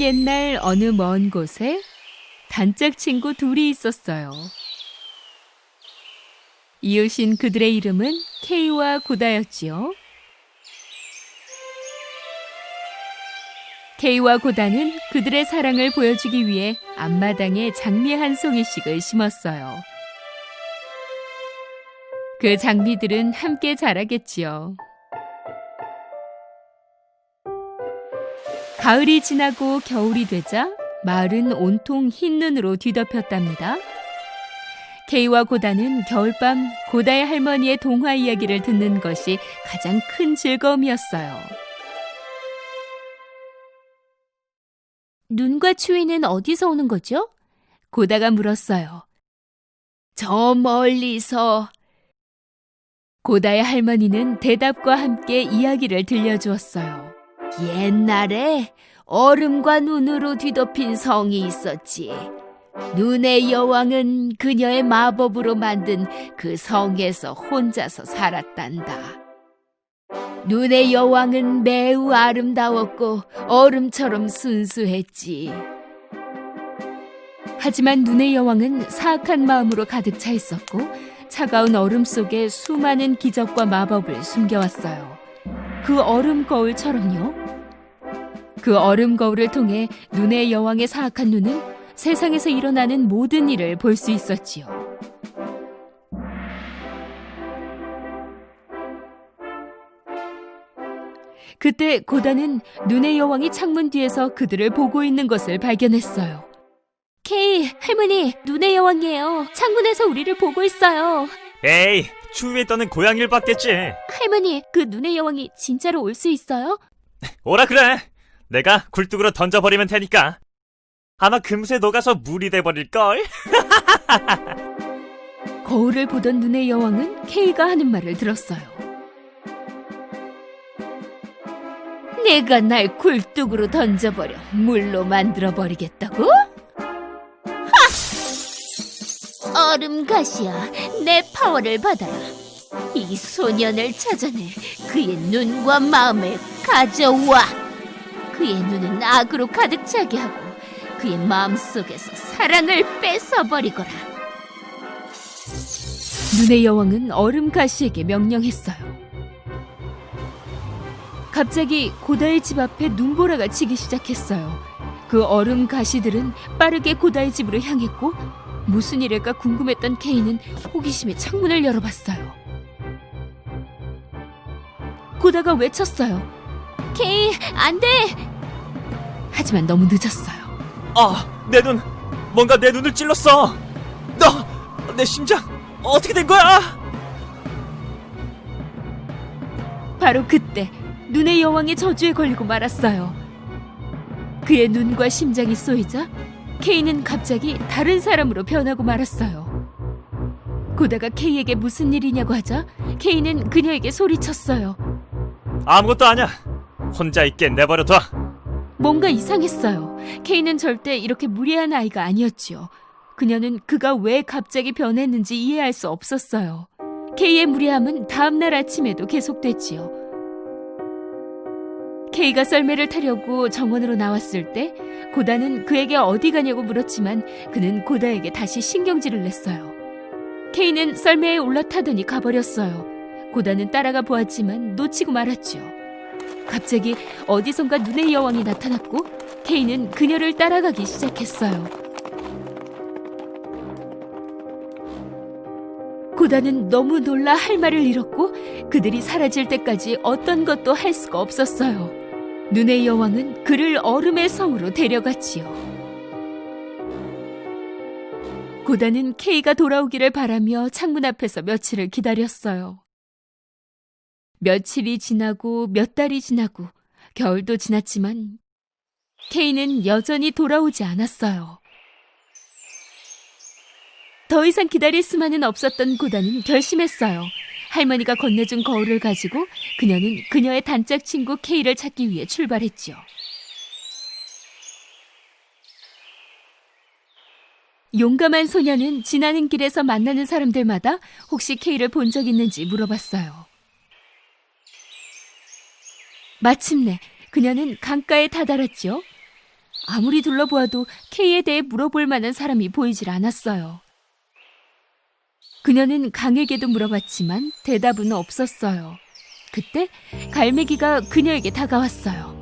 옛날 어느 먼 곳에 단짝 친구 둘이 있었어요. 이웃인 그들의 이름은 케이와 고다였지요. 케이와 고다는 그들의 사랑을 보여주기 위해 앞마당에 장미 한 송이씩을 심었어요. 그 장미들은 함께 자라겠지요. 가을이 지나고 겨울이 되자 마을은 온통 흰 눈으로 뒤덮였답니다. 케이와 고다는 겨울밤 고다의 할머니의 동화 이야기를 듣는 것이 가장 큰 즐거움이었어요. 눈과 추위는 어디서 오는 거죠? 고다가 물었어요. 저 멀리서. 고다의 할머니는 대답과 함께 이야기를 들려주었어요. 옛날에 얼음과 눈으로 뒤덮인 성이 있었지. 눈의 여왕은 그녀의 마법으로 만든 그 성에서 혼자서 살았단다. 눈의 여왕은 매우 아름다웠고 얼음처럼 순수했지. 하지만 눈의 여왕은 사악한 마음으로 가득 차 있었고 차가운 얼음 속에 수많은 기적과 마법을 숨겨왔어요. 그 얼음 거울처럼요. 그 얼음 거울을 통해 눈의 여왕의 사악한 눈은 세상에서 일어나는 모든 일을 볼 수 있었지요. 그때 고다는 눈의 여왕이 창문 뒤에서 그들을 보고 있는 것을 발견했어요. 케이, 할머니, 눈의 여왕이에요. 창문에서 우리를 보고 있어요. 에이, 추위에 떠는 고양이를 봤겠지. 할머니, 그 눈의 여왕이 진짜로 올 수 있어요? 오라 그래. 내가 굴뚝으로 던져버리면 되니까. 아마 금세 녹아서 물이 돼버릴걸. 거울을 보던 눈의 여왕은 케이가 하는 말을 들었어요. 내가 날 굴뚝으로 던져버려 물로 만들어버리겠다고? 하! 얼음 가시야, 내 파워를 받아라. 이 소년을 찾아내 그의 눈과 마음을 가져와. 그의 눈은 악으로 가득 차게 하고 그의 마음속에서 사랑을 뺏어버리거라. 눈의 여왕은 얼음 가시에게 명령했어요. 갑자기 고다의 집 앞에 눈보라가 치기 시작했어요. 그 얼음 가시들은 빠르게 고다의 집으로 향했고 무슨 일일까 궁금했던 케이는 호기심에 창문을 열어봤어요. 고다가 외쳤어요. 케이, 안 돼! 하지만 너무 늦었어요. 아, 내 눈. 뭔가 내 눈을 찔렀어. 내 심장 어떻게 된 거야? 바로 그때 눈의 여왕의 저주에 걸리고 말았어요. 그의 눈과 심장이 쏘이자 케이는 갑자기 다른 사람으로 변하고 말았어요. 고다가 케이에게 무슨 일이냐고 하자 케이는 그녀에게 소리쳤어요. 아무것도 아니야. 혼자 있게 내버려둬. 뭔가 이상했어요. 케이는 절대 이렇게 무례한 아이가 아니었지요. 그녀는 그가 왜 갑자기 변했는지 이해할 수 없었어요. 케이의 무례함은 다음날 아침에도 계속됐지요. 케이가 썰매를 타려고 정원으로 나왔을 때 고다는 그에게 어디 가냐고 물었지만 그는 고다에게 다시 신경질을 냈어요. 케이는 썰매에 올라타더니 가버렸어요. 고다는 따라가 보았지만 놓치고 말았죠. 갑자기 어디선가 눈의 여왕이 나타났고 케이는 그녀를 따라가기 시작했어요. 고다는 너무 놀라 할 말을 잃었고 그들이 사라질 때까지 어떤 것도 할 수가 없었어요. 눈의 여왕은 그를 얼음의 성으로 데려갔지요. 고다는 케이가 돌아오기를 바라며 창문 앞에서 며칠을 기다렸어요. 며칠이 지나고 몇 달이 지나고 겨울도 지났지만 케이는 여전히 돌아오지 않았어요. 더 이상 기다릴 수만은 없었던 고다는 결심했어요. 할머니가 건네준 거울을 가지고 그녀는 그녀의 단짝 친구 케이를 찾기 위해 출발했죠. 용감한 소녀는 지나는 길에서 만나는 사람들마다 혹시 케이를 본 적 있는지 물어봤어요. 마침내 그녀는 강가에 다다랐죠. 아무리 둘러보아도 K에 대해 물어볼 만한 사람이 보이질 않았어요. 그녀는 강에게도 물어봤지만 대답은 없었어요. 그때 갈매기가 그녀에게 다가왔어요.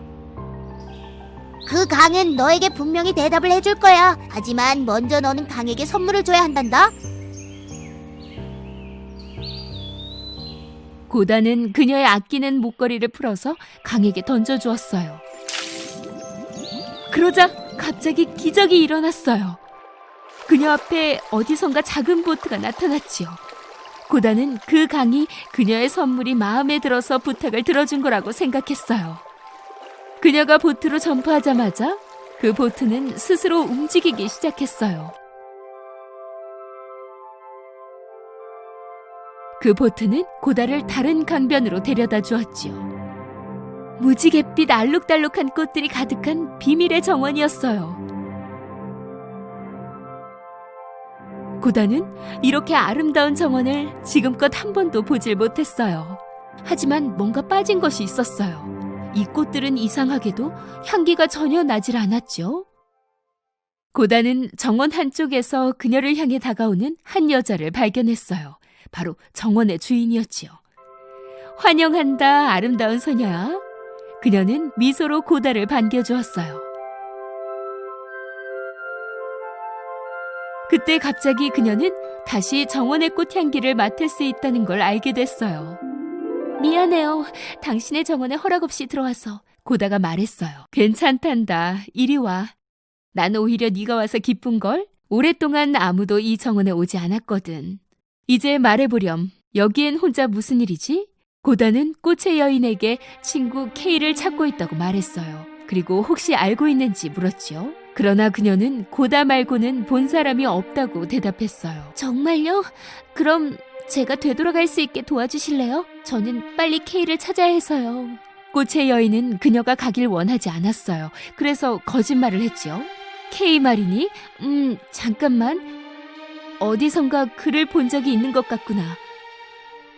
그 강은 너에게 분명히 대답을 해줄 거야. 하지만 먼저 너는 강에게 선물을 줘야 한단다. 고다는 그녀의 아끼는 목걸이를 풀어서 강에게 던져주었어요. 그러자 갑자기 기적이 일어났어요. 그녀 앞에 어디선가 작은 보트가 나타났지요. 고다는 그 강이 그녀의 선물이 마음에 들어서 부탁을 들어준 거라고 생각했어요. 그녀가 보트로 점프하자마자 그 보트는 스스로 움직이기 시작했어요. 그 보트는 고다를 다른 강변으로 데려다 주었지요. 무지갯빛 알록달록한 꽃들이 가득한 비밀의 정원이었어요. 고다는 이렇게 아름다운 정원을 지금껏 한 번도 보질 못했어요. 하지만 뭔가 빠진 것이 있었어요. 이 꽃들은 이상하게도 향기가 전혀 나질 않았죠. 고다는 정원 한쪽에서 그녀를 향해 다가오는 한 여자를 발견했어요. 바로 정원의 주인이었지요. 환영한다, 아름다운 소녀야. 그녀는 미소로 고다를 반겨주었어요. 그때 갑자기 그녀는 다시 정원의 꽃향기를 맡을 수 있다는 걸 알게 됐어요. 미안해요. 당신의 정원에 허락 없이 들어와서. 고다가 말했어요. 괜찮단다. 이리 와. 난 오히려 네가 와서 기쁜걸? 오랫동안 아무도 이 정원에 오지 않았거든. 이제 말해보렴. 여기엔 혼자 무슨 일이지? 고다는 꽃의 여인에게 친구 K를 찾고 있다고 말했어요. 그리고 혹시 알고 있는지 물었지요. 그러나 그녀는 고다 말고는 본 사람이 없다고 대답했어요. 정말요? 그럼 제가 되돌아갈 수 있게 도와주실래요? 저는 빨리 K를 찾아야 해서요. 꽃의 여인은 그녀가 가길 원하지 않았어요. 그래서 거짓말을 했죠. K 말이니? 잠깐만. 어디선가 그를 본 적이 있는 것 같구나.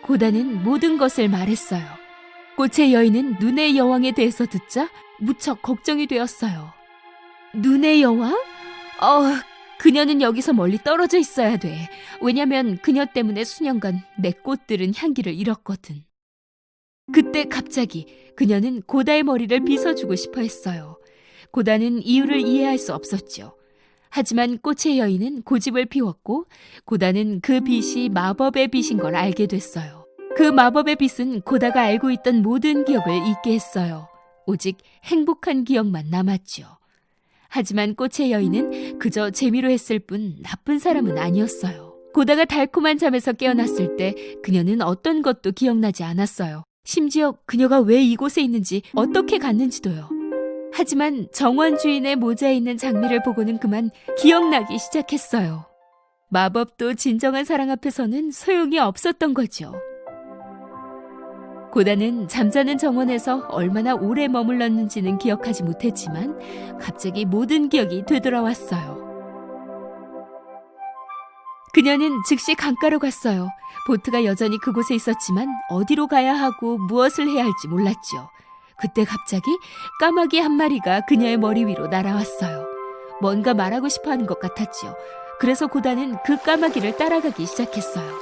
고다는 모든 것을 말했어요. 꽃의 여인은 눈의 여왕에 대해서 듣자 무척 걱정이 되었어요. 눈의 여왕? 그녀는 여기서 멀리 떨어져 있어야 돼. 왜냐면 그녀 때문에 수년간 내 꽃들은 향기를 잃었거든. 그때 갑자기 그녀는 고다의 머리를 빗어주고 싶어 했어요. 고다는 이유를 이해할 수 없었죠. 하지만 꽃의 여인은 고집을 피웠고 고다는 그 빛이 마법의 빛인 걸 알게 됐어요. 그 마법의 빛은 고다가 알고 있던 모든 기억을 잊게 했어요. 오직 행복한 기억만 남았죠. 하지만 꽃의 여인은 그저 재미로 했을 뿐 나쁜 사람은 아니었어요. 고다가 달콤한 잠에서 깨어났을 때 그녀는 어떤 것도 기억나지 않았어요. 심지어 그녀가 왜 이곳에 있는지 어떻게 갔는지도요. 하지만 정원 주인의 모자에 있는 장미를 보고는 그만 기억나기 시작했어요. 마법도 진정한 사랑 앞에서는 소용이 없었던 거죠. 고다는 잠자는 정원에서 얼마나 오래 머물렀는지는 기억하지 못했지만 갑자기 모든 기억이 되돌아왔어요. 그녀는 즉시 강가로 갔어요. 보트가 여전히 그곳에 있었지만 어디로 가야 하고 무엇을 해야 할지 몰랐죠. 그때 갑자기 까마귀 한 마리가 그녀의 머리 위로 날아왔어요. 뭔가 말하고 싶어 하는 것 같았죠. 그래서 고다는 그 까마귀를 따라가기 시작했어요.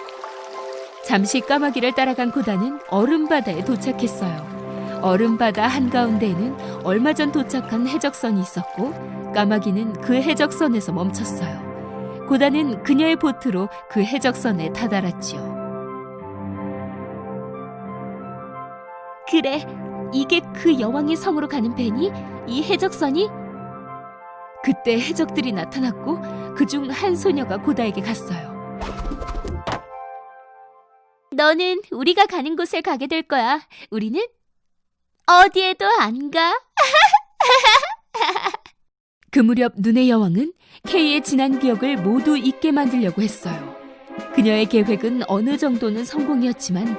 잠시 까마귀를 따라간 고다는 얼음바다에 도착했어요. 얼음바다 한가운데에는 얼마 전 도착한 해적선이 있었고 까마귀는 그 해적선에서 멈췄어요. 고다는 그녀의 보트로 그 해적선에 다다랐지요. 그래, 이게 그 여왕의 성으로 가는 배니? 이 해적선이? 그때 해적들이 나타났고 그중 한 소녀가 고다에게 갔어요. 너는 우리가 가는 곳을 가게 될 거야. 우리는 어디에도 안 가. 그 무렵 눈의 여왕은 K의 지난 기억을 모두 잊게 만들려고 했어요. 그녀의 계획은 어느 정도는 성공이었지만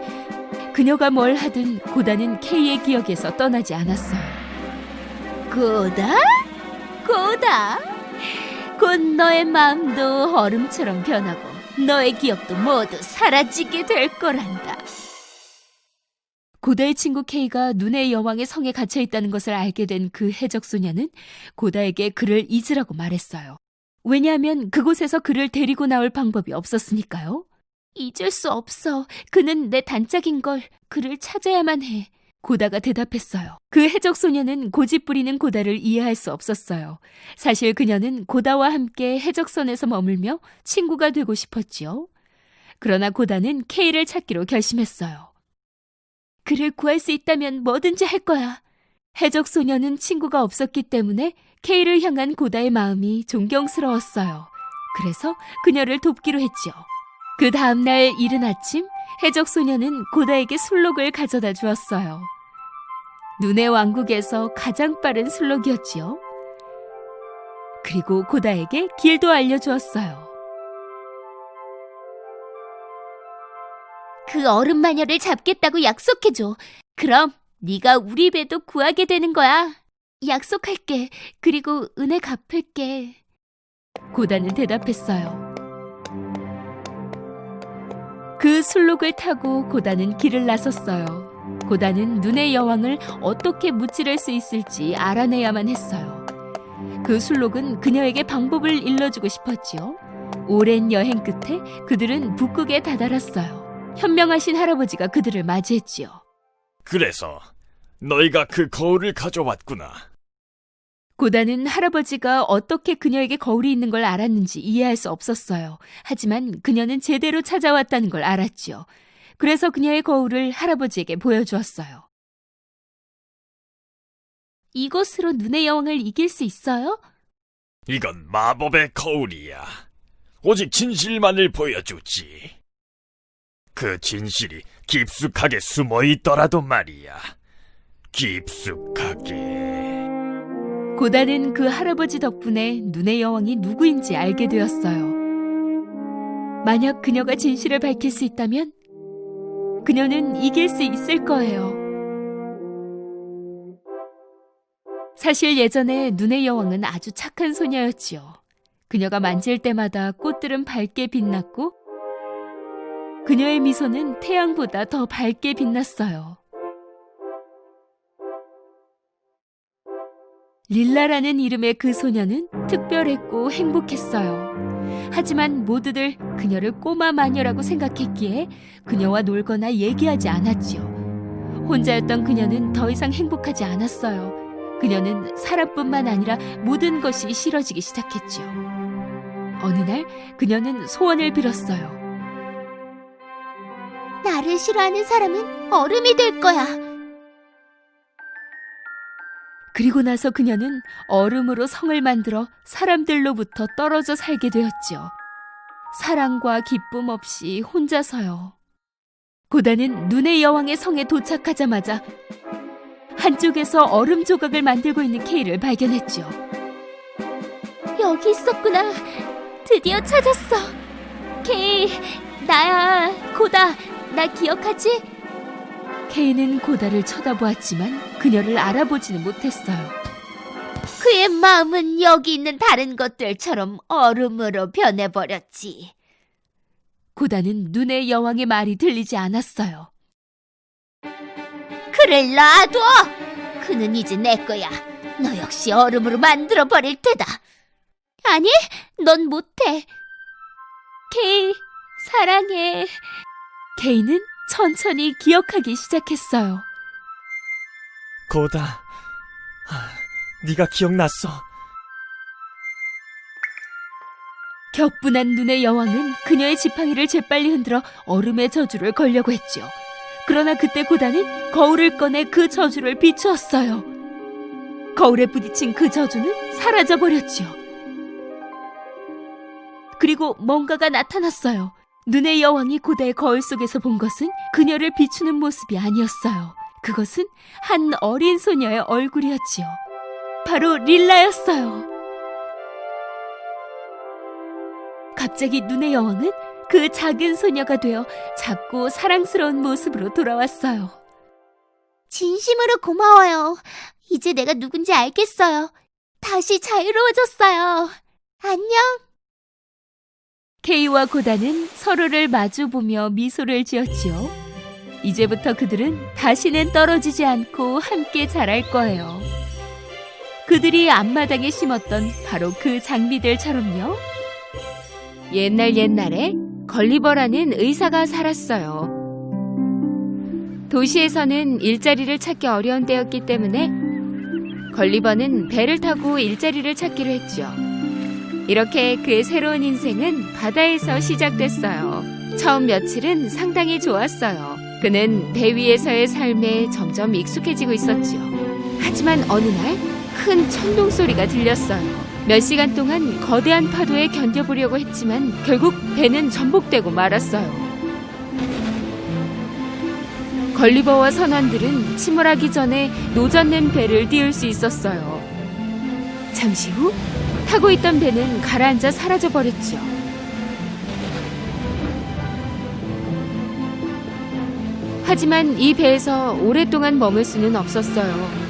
그녀가 뭘 하든 고다는 K의 기억에서 떠나지 않았어요. 고다? 고다? 곧 너의 마음도 얼음처럼 변하고 너의 기억도 모두 사라지게 될 거란다. 고다의 친구 K가 눈의 여왕의 성에 갇혀 있다는 것을 알게 된 그 해적 소녀는 고다에게 그를 잊으라고 말했어요. 왜냐하면 그곳에서 그를 데리고 나올 방법이 없었으니까요. 잊을 수 없어. 그는 내 단짝인걸. 그를 찾아야만 해. 고다가 대답했어요. 그 해적 소녀는 고집부리는 고다를 이해할 수 없었어요. 사실 그녀는 고다와 함께 해적선에서 머물며 친구가 되고 싶었지요. 그러나 고다는 K를 찾기로 결심했어요. 그를 구할 수 있다면 뭐든지 할 거야. 해적 소녀는 친구가 없었기 때문에 K를 향한 고다의 마음이 존경스러웠어요. 그래서 그녀를 돕기로 했죠. 그 다음날 이른 아침, 해적 소녀는 고다에게 술록을 가져다 주었어요. 눈의 왕국에서 가장 빠른 술록이었지요. 그리고 고다에게 길도 알려주었어요. 그 얼음 마녀를 잡겠다고 약속해줘. 그럼 네가 우리 배도 구하게 되는 거야. 약속할게. 그리고 은혜 갚을게. 고다는 대답했어요. 그 술록을 타고 고다는 길을 나섰어요. 고다는 눈의 여왕을 어떻게 무찌를 수 있을지 알아내야만 했어요. 그 술록은 그녀에게 방법을 일러주고 싶었지요. 오랜 여행 끝에 그들은 북극에 다다랐어요. 현명하신 할아버지가 그들을 맞이했지요. 그래서 너희가 그 거울을 가져왔구나. 고다는 할아버지가 어떻게 그녀에게 거울이 있는 걸 알았는지 이해할 수 없었어요. 하지만 그녀는 제대로 찾아왔다는 걸 알았지요. 그래서 그녀의 거울을 할아버지에게 보여주었어요. 이것으로 눈의 여왕을 이길 수 있어요? 이건 마법의 거울이야. 오직 진실만을 보여주지. 그 진실이 깊숙하게 숨어 있더라도 말이야. 깊숙하게. 고다는 그 할아버지 덕분에 눈의 여왕이 누구인지 알게 되었어요. 만약 그녀가 진실을 밝힐 수 있다면 그녀는 이길 수 있을 거예요. 사실 예전에 눈의 여왕은 아주 착한 소녀였지요. 그녀가 만질 때마다 꽃들은 밝게 빛났고 그녀의 미소는 태양보다 더 밝게 빛났어요. 릴라라는 이름의 그 소녀는 특별했고 행복했어요. 하지만 모두들 그녀를 꼬마 마녀라고 생각했기에 그녀와 놀거나 얘기하지 않았지요. 혼자였던 그녀는 더 이상 행복하지 않았어요. 그녀는 사람뿐만 아니라 모든 것이 싫어지기 시작했지요. 어느 날 그녀는 소원을 빌었어요. 나를 싫어하는 사람은 얼음이 될 거야. 그리고 나서 그녀는 얼음으로 성을 만들어 사람들로부터 떨어져 살게 되었지요. 사랑과 기쁨 없이 혼자서요. 고다는 눈의 여왕의 성에 도착하자마자 한쪽에서 얼음 조각을 만들고 있는 K를 발견했죠. 여기 있었구나. 드디어 찾았어. K, 나야. 고다, 나 기억하지? K는 고다를 쳐다보았지만 그녀를 알아보지는 못했어요. 그의 마음은 여기 있는 다른 것들처럼 얼음으로 변해버렸지. 고다는 눈의 여왕의 말이 들리지 않았어요. 그를 놔둬! 그는 이제 내 거야. 너 역시 얼음으로 만들어버릴 테다. 아니, 넌 못해. K, 사랑해. K는 천천히 기억하기 시작했어요. 고다, 네가 기억났어. 격분한 눈의 여왕은 그녀의 지팡이를 재빨리 흔들어 얼음의 저주를 걸려고 했죠. 그러나 그때 고다는 거울을 꺼내 그 저주를 비추었어요. 거울에 부딪힌 그 저주는 사라져버렸지요. 그리고 뭔가가 나타났어요. 눈의 여왕이 고다의 거울 속에서 본 것은 그녀를 비추는 모습이 아니었어요. 그것은 한 어린 소녀의 얼굴이었지요. 바로 릴라였어요. 갑자기 눈의 여왕은 그 작은 소녀가 되어 작고 사랑스러운 모습으로 돌아왔어요. 진심으로 고마워요. 이제 내가 누군지 알겠어요. 다시 자유로워졌어요. 안녕. K와 고다는 서로를 마주보며 미소를 지었지요. 이제부터 그들은 다시는 떨어지지 않고 함께 자랄 거예요. 그들이 앞마당에 심었던 바로 그 장미들처럼요. 옛날에 걸리버라는 의사가 살았어요. 도시에서는 일자리를 찾기 어려운 때였기 때문에 걸리버는 배를 타고 일자리를 찾기로 했죠. 이렇게 그의 새로운 인생은 바다에서 시작됐어요. 처음 며칠은 상당히 좋았어요. 그는 배 위에서의 삶에 점점 익숙해지고 있었죠. 하지만 어느 날 큰 천둥 소리가 들렸어요. 몇 시간 동안 거대한 파도에 견뎌보려고 했지만 결국 배는 전복되고 말았어요. 걸리버와 선원들은 침몰하기 전에 노젓는 배를 띄울 수 있었어요. 잠시 후 타고 있던 배는 가라앉아 사라져버렸죠. 하지만 이 배에서 오랫동안 머물 수는 없었어요.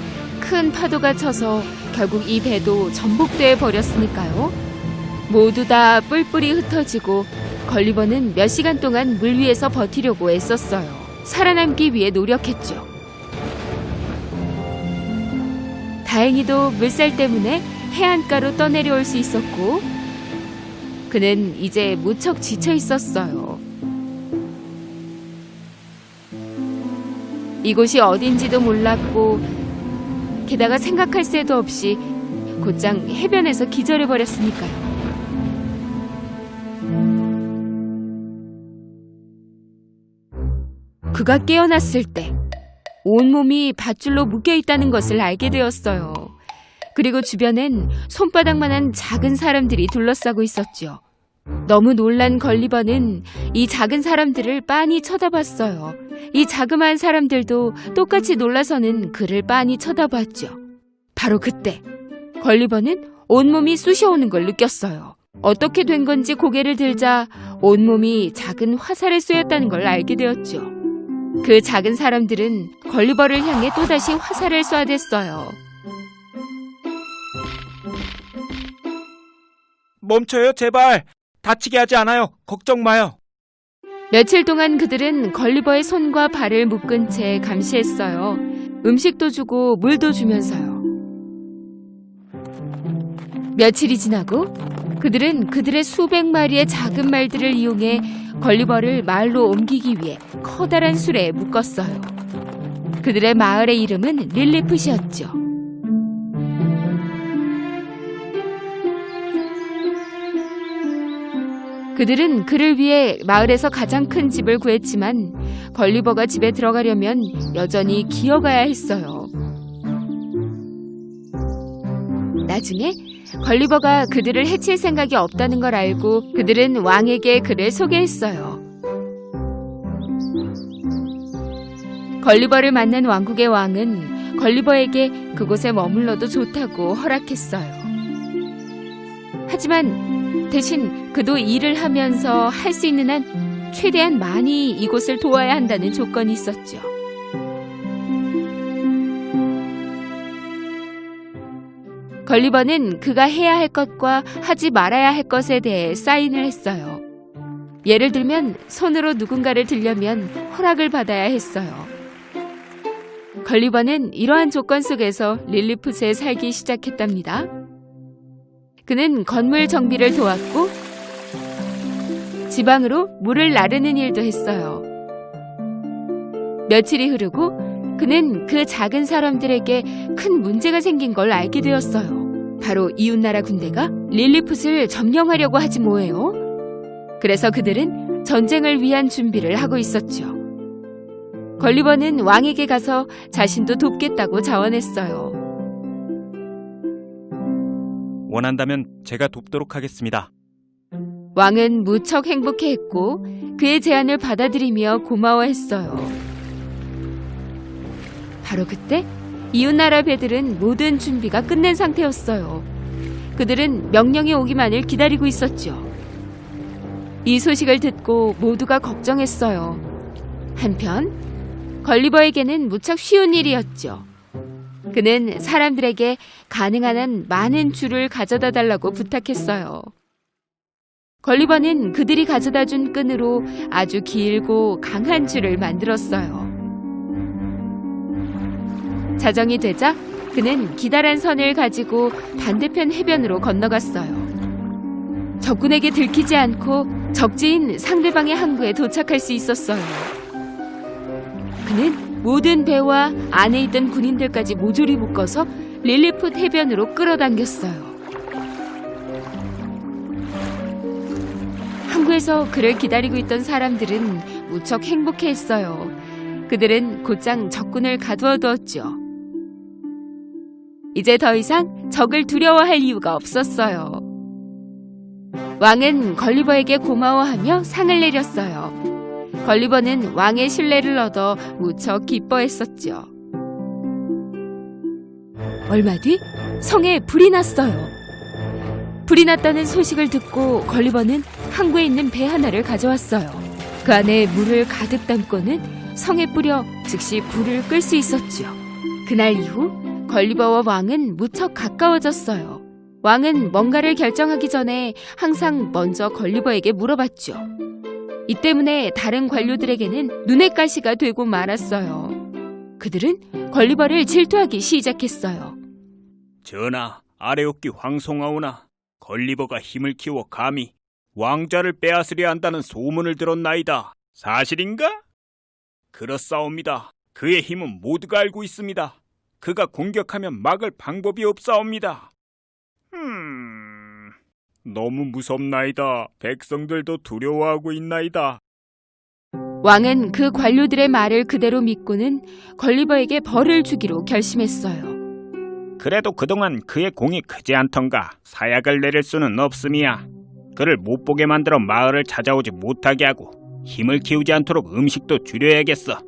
큰 파도가 쳐서 결국 이 배도 전복돼 버렸으니까요. 모두 다 뿔뿔이 흩어지고 걸리버는 몇 시간 동안 물 위에서 버티려고 애썼어요. 살아남기 위해 노력했죠. 다행히도 물살 때문에 해안가로 떠내려올 수 있었고 그는 이제 무척 지쳐 있었어요. 이곳이 어딘지도 몰랐고 게다가 생각할 새도 없이 곧장 해변에서 기절해버렸으니까요. 그가 깨어났을 때 온몸이 밧줄로 묶여있다는 것을 알게 되었어요. 그리고 주변엔 손바닥만한 작은 사람들이 둘러싸고 있었죠. 너무 놀란 걸리버는 이 작은 사람들을 빤히 쳐다봤어요. 이 자그마한 사람들도 똑같이 놀라서는 그를 빤히 쳐다봤죠. 바로 그때 걸리버는 온몸이 쑤셔오는 걸 느꼈어요. 어떻게 된 건지 고개를 들자 온몸이 작은 화살에 쏘였다는 걸 알게 되었죠. 그 작은 사람들은 걸리버를 향해 또다시 화살을 쏴댔어요. 멈춰요, 제발. 다치게 하지 않아요. 걱정 마요. 며칠 동안 그들은 걸리버의 손과 발을 묶은 채 감시했어요. 음식도 주고 물도 주면서요. 며칠이 지나고 그들은 그들의 수백 마리의 작은 말들을 이용해 걸리버를 마을로 옮기기 위해 커다란 술에 묶었어요. 그들의 마을의 이름은 릴리풋이었죠. 그들은 그를 위해 마을에서 가장 큰 집을 구했지만 걸리버가 집에 들어가려면 여전히 기어가야 했어요. 나중에 걸리버가 그들을 해칠 생각이 없다는 걸 알고 그들은 왕에게 그를 소개했어요. 걸리버를 만난 왕국의 왕은 걸리버에게 그곳에 머물러도 좋다고 허락했어요. 하지만 대신 그도 일을 하면서 할 수 있는 한 최대한 많이 이곳을 도와야 한다는 조건이 있었죠. 걸리버는 그가 해야 할 것과 하지 말아야 할 것에 대해 사인을 했어요. 예를 들면 손으로 누군가를 들려면 허락을 받아야 했어요. 걸리버는 이러한 조건 속에서 릴리풋에 살기 시작했답니다. 그는 건물 정비를 도왔고 지방으로 물을 나르는 일도 했어요. 며칠이 흐르고 그는 그 작은 사람들에게 큰 문제가 생긴 걸 알게 되었어요. 바로 이웃나라 군대가 릴리풋을 점령하려고 하지 뭐예요. 그래서 그들은 전쟁을 위한 준비를 하고 있었죠. 걸리버는 왕에게 가서 자신도 돕겠다고 자원했어요. 원한다면 제가 돕도록 하겠습니다. 왕은 무척 행복해했고 그의 제안을 받아들이며 고마워했어요. 바로 그때 이웃나라 배들은 모든 준비가 끝낸 상태였어요. 그들은 명령이 오기만을 기다리고 있었죠. 이 소식을 듣고 모두가 걱정했어요. 한편 걸리버에게는 무척 쉬운 일이었죠. 그는 사람들에게 가능한 한 많은 줄을 가져다 달라고 부탁했어요. 걸리버는 그들이 가져다 준 끈으로 아주 길고 강한 줄을 만들었어요. 자정이 되자 그는 기다란 선을 가지고 반대편 해변으로 건너갔어요. 적군에게 들키지 않고 적지인 상대방의 항구에 도착할 수 있었어요. 그는 모든 배와 안에 있던 군인들까지 모조리 묶어서 릴리풋 해변으로 끌어당겼어요. 항구에서 그를 기다리고 있던 사람들은 무척 행복해했어요. 그들은 곧장 적군을 가두어두었죠. 이제 더 이상 적을 두려워할 이유가 없었어요. 왕은 걸리버에게 고마워하며 상을 내렸어요. 걸리버는 왕의 신뢰를 얻어 무척 기뻐했었죠. 얼마 뒤 성에 불이 났어요. 불이 났다는 소식을 듣고 걸리버는 항구에 있는 배 하나를 가져왔어요. 그 안에 물을 가득 담고는 성에 뿌려 즉시 불을 끌 수 있었죠. 그날 이후 걸리버와 왕은 무척 가까워졌어요. 왕은 뭔가를 결정하기 전에 항상 먼저 걸리버에게 물어봤죠. 이 때문에 다른 관료들에게는 눈의 가시가 되고 말았어요. 그들은 걸리버를 질투하기 시작했어요. 전하, 아래옥기 황송하오나 걸리버가 힘을 키워 감히 왕좌를 빼앗으려 한다는 소문을 들었나이다. 사실인가? 그렇사옵니다. 그의 힘은 모두가 알고 있습니다. 그가 공격하면 막을 방법이 없사옵니다. 너무 무섭나이다. 백성들도 두려워하고 있나이다. 왕은 그 관료들의 말을 그대로 믿고는 걸리버에게 벌을 주기로 결심했어요. 그래도 그동안 그의 공이 크지 않던가 사약을 내릴 수는 없음이야. 그를 못 보게 만들어 마을을 찾아오지 못하게 하고 힘을 키우지 않도록 음식도 줄여야겠어.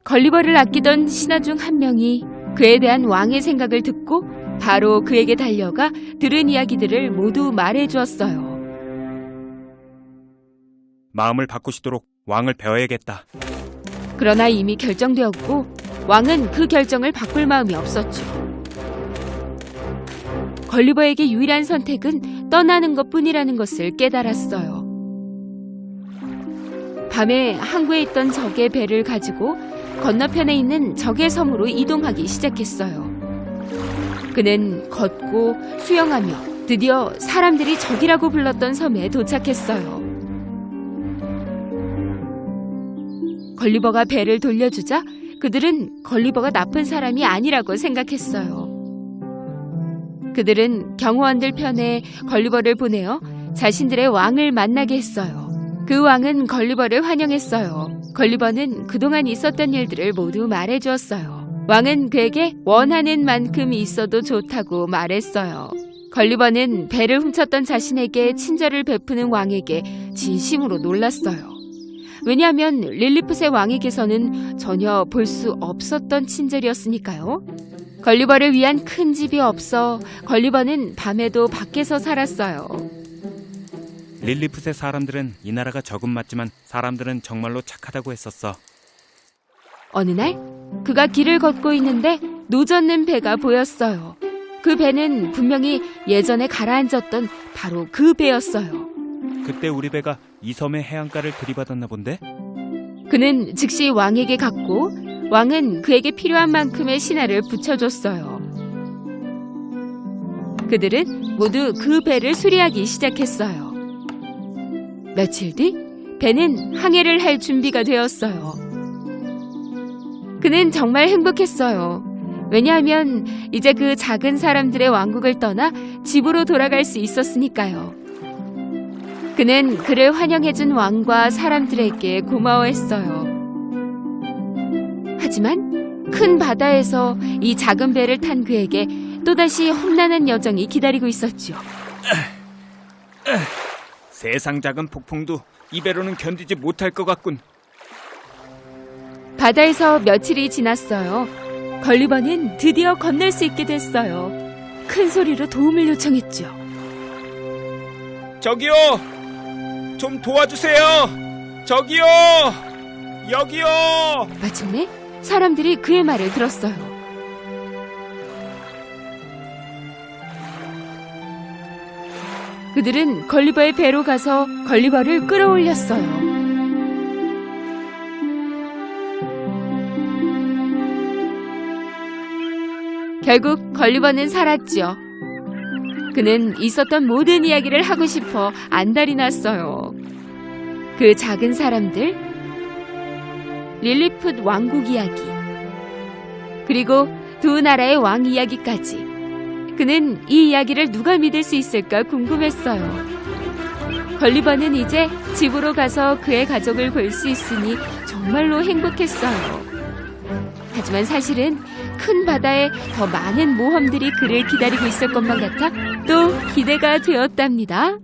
걸리버를 아끼던 신하 중 한 명이 그에 대한 왕의 생각을 듣고 바로 그에게 달려가 들은 이야기들을 모두 말해주었어요. 마음을 바꾸시도록 왕을 배워야겠다. 그러나 이미 결정되었고 왕은 그 결정을 바꿀 마음이 없었죠. 걸리버에게 유일한 선택은 떠나는 것뿐이라는 것을 깨달았어요. 밤에 항구에 있던 적의 배를 가지고 건너편에 있는 적의 섬으로 이동하기 시작했어요. 그는 걷고 수영하며 드디어 사람들이 적이라고 불렀던 섬에 도착했어요. 걸리버가 배를 돌려주자 그들은 걸리버가 나쁜 사람이 아니라고 생각했어요. 그들은 경호원들 편에 걸리버를 보내어 자신들의 왕을 만나게 했어요. 그 왕은 걸리버를 환영했어요. 걸리버는 그동안 있었던 일들을 모두 말해주었어요. 왕은 그에게 원하는 만큼 있어도 좋다고 말했어요. 걸리버는 배를 훔쳤던 자신에게 친절을 베푸는 왕에게 진심으로 놀랐어요. 왜냐하면 릴리풋의 왕에게서는 전혀 볼 수 없었던 친절이었으니까요. 걸리버를 위한 큰 집이 없어 걸리버는 밤에도 밖에서 살았어요. 릴리풋의 사람들은 이 나라가 적은 맞지만 사람들은 정말로 착하다고 했었어. 어느 날 그가 길을 걷고 있는데 노젓는 배가 보였어요. 그 배는 분명히 예전에 가라앉았던 바로 그 배였어요. 그때 우리 배가 이 섬의 해안가를 들이받았나 본데? 그는 즉시 왕에게 갔고 왕은 그에게 필요한 만큼의 신하를 붙여줬어요. 그들은 모두 그 배를 수리하기 시작했어요. 며칠 뒤 배는 항해를 할 준비가 되었어요. 그는 정말 행복했어요. 왜냐하면 이제 그 작은 사람들의 왕국을 떠나 집으로 돌아갈 수 있었으니까요. 그는 그를 환영해준 왕과 사람들에게 고마워했어요. 하지만 큰 바다에서 이 작은 배를 탄 그에게 또다시 험난한 여정이 기다리고 있었죠. 세상 작은 폭풍도 이 배로는 견디지 못할 것 같군. 바다에서 며칠이 지났어요. 걸리버는 드디어 건널 수 있게 됐어요. 큰 소리로 도움을 요청했죠. 저기요! 좀 도와주세요! 저기요! 여기요! 마침내 사람들이 그의 말을 들었어요. 그들은 걸리버의 배로 가서 걸리버를 끌어올렸어요. 결국 걸리버는 살았죠. 그는 있었던 모든 이야기를 하고 싶어 안달이 났어요. 그 작은 사람들, 릴리풋 왕국 이야기, 그리고 두 나라의 왕 이야기까지. 그는 이 이야기를 누가 믿을 수 있을까 궁금했어요. 걸리버는 이제 집으로 가서 그의 가족을 볼 수 있으니 정말로 행복했어요. 하지만 사실은 큰 바다에 더 많은 모험들이 그를 기다리고 있을 것만 같아 또 기대가 되었답니다.